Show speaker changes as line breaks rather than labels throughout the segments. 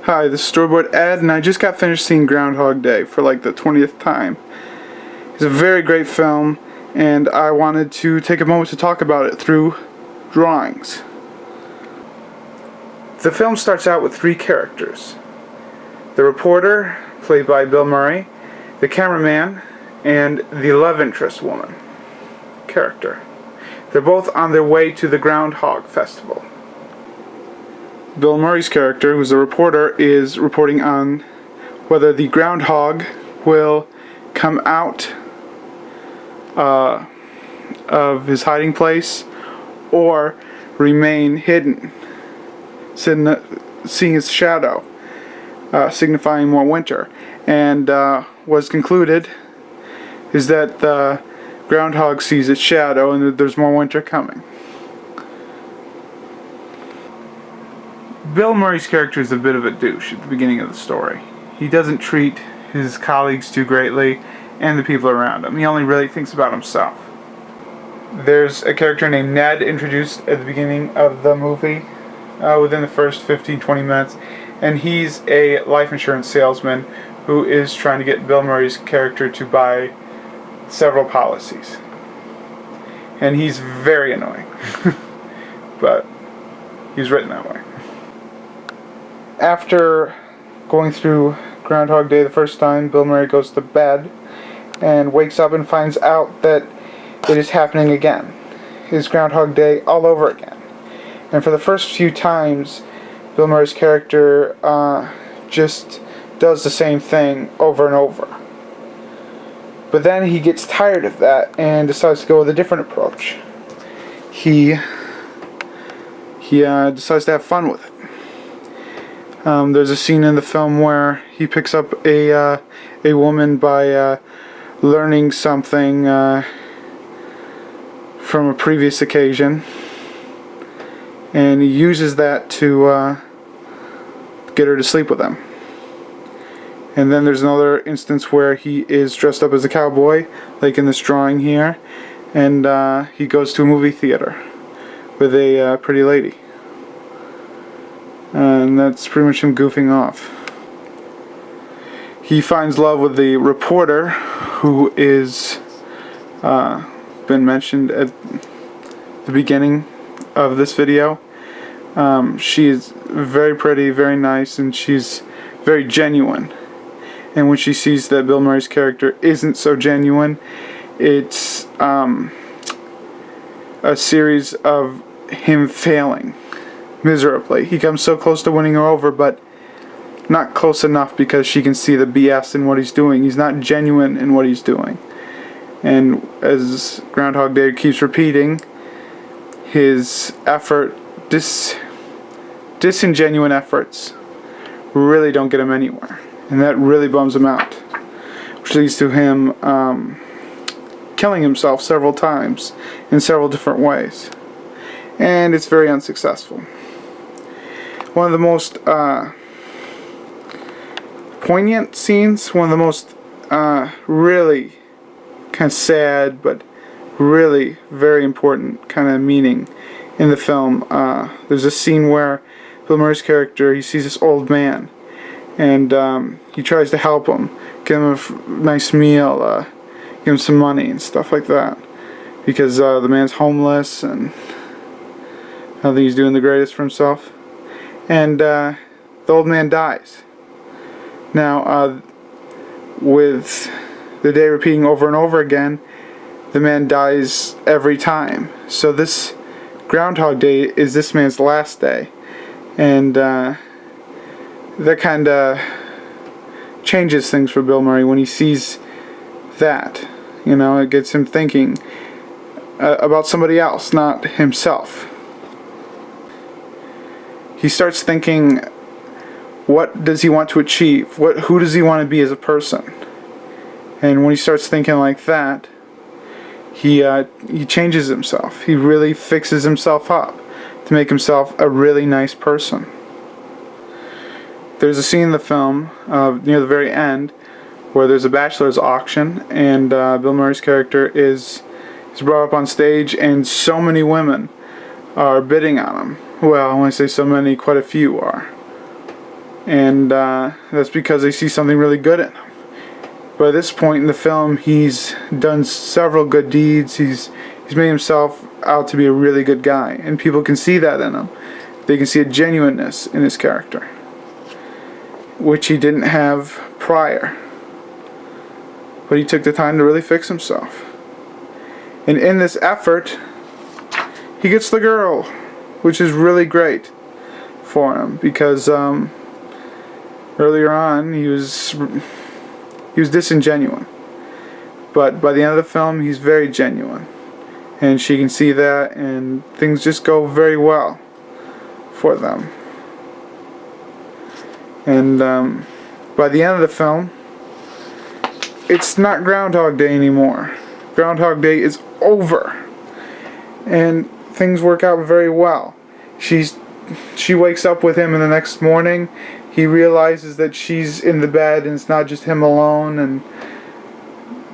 Hi, this is Storyboard Ed, and I just got finished seeing Groundhog Day for like the 20th time. It's a very great film, and I wanted to take a moment to talk about it through drawings. The film starts out with three characters. The reporter, played by Bill Murray, the cameraman, and the love interest woman character. They're both on their way to the Groundhog Festival. Bill Murray's character, who's a reporter, is reporting on whether the groundhog will come out of his hiding place or remain hidden, seeing his shadow, signifying more winter. And what's concluded is that the groundhog sees its shadow and that there's more winter coming. Bill Murray's character is a bit of a douche at the beginning of the story. He doesn't treat his colleagues too greatly and the people around him. He only really thinks about himself. There's a character named Ned introduced at the beginning of the movie, within the first 15-20 minutes, and he's a life insurance salesman who is trying to get Bill Murray's character to buy several policies. And he's very annoying. But he's written that way. After going through Groundhog Day the first time, Bill Murray goes to bed and wakes up and finds out that it is happening again. It's Groundhog Day all over again. And for the first few times, Bill Murray's character just does the same thing over and over. But then he gets tired of that and decides to go with a different approach. He decides to have fun with it. There's a scene in the film where he picks up a woman by learning something from a previous occasion, and he uses that to get her to sleep with him. And then there's another instance where he is dressed up as a cowboy, like in this drawing here, and he goes to a movie theater with a pretty lady. And that's pretty much him goofing off. He finds love with the reporter, who is been mentioned at the beginning of this video. She is very pretty, very nice, and she's very genuine. And when she sees that Bill Murray's character isn't so genuine, it's a series of him failing miserably. He comes so close to winning her over, but not close enough because she can see the BS in what he's doing. He's not genuine in what he's doing. And as Groundhog Day keeps repeating, his disingenuine efforts really don't get him anywhere. And that really bums him out. Which leads to him killing himself several times in several different ways. And it's very unsuccessful. One of the most poignant scenes, one of the most really kind of sad but really very important kind of meaning in the film. There's a scene where Bill Murray's character, he sees this old man, and he tries to help him, give him a nice meal, give him some money and stuff like that, because the man's homeless and I don't think he's doing the greatest for himself. And the old man dies. Now, with the day repeating over and over again, the man dies every time. So this Groundhog Day is this man's last day. And that kind of changes things for Bill Murray when he sees that. You know, it gets him thinking about somebody else, not himself. He starts thinking, what does he want to achieve? Who does he want to be as a person? And when he starts thinking like that, he changes himself. He really fixes himself up to make himself a really nice person. There's a scene in the film near the very end where there's a bachelor's auction, and Bill Murray's character is brought up on stage, and so many women are bidding on him. Well, when I say so many, quite a few are. and that's because they see something really good in him. By this point in the film, he's done several good deeds. He's made himself out to be a really good guy, and people can see that in him. They can see a genuineness in his character, which he didn't have prior. But he took the time to really fix himself. And in this effort, he gets the girl, which is really great for him, because earlier on he was disingenuous. But by the end of the film, he's very genuine. And she can see that, and things just go very well for them. And by the end of the film, it's not Groundhog Day anymore. Groundhog Day is over. And things work out very well. She wakes up with him in the next morning. He realizes that she's in the bed and it's not just him alone, and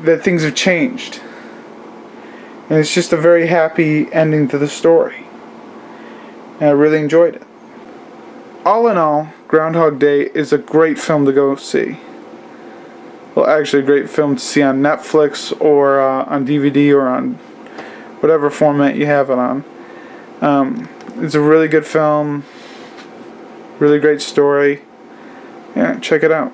that things have changed. And it's just a very happy ending to the story. And I really enjoyed it. All in all, Groundhog Day is a great film to go see. Well, actually a great film to see on Netflix or on DVD or on whatever format you have it on. It's a really good film. Really great story. Yeah, check it out.